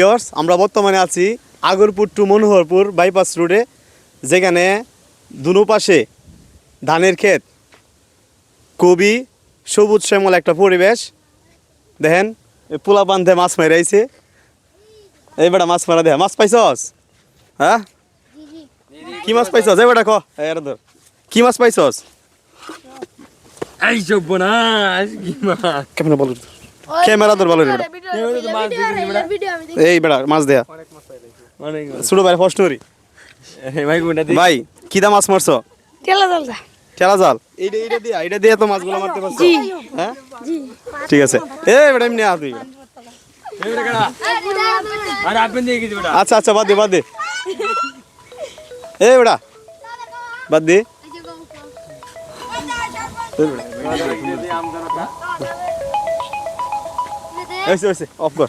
Viewers, আমরা বর্তমানে আছি আগরপুর টু মনোহরপুর বাইপাস রোডে, যেখানে দুনো পাশে ধানের ক্ষেত, খুবই সবুজ শ্যামল একটা পরিবেশ। দেখেন পোলা বান্ধে মাছ মারাইছে। এই বেটা মাছ মারা দেয়, মাছ পাইছস? হ্যাঁ, কি মাছ পাইছস? এই বেটা ক ধর, কি মাছ পাইছস? এই সব না কি মাছ কেমন বল, ক্যামেরা ধর বল রে বেটা। এই বেটা মাছ দেয়া অনেক ছোট ভাই প্রশ্ন করি ভাই কোনটা দি ভাই, কি দা মাছ মারছো? তেলা জালদা ঠেলা জাল? এইটা দিয়ে তো মাছগুলো মারতে পারছো? হ্যাঁ, ঠিক আছে। এই বেটা এমনি তুই। এই বেটা কাটা আরে আপনি দিয়ে গেছি বেটা আচ্ছা আচ্ছা, বাদ দে এই বেটা বাদ দে। অফ কর।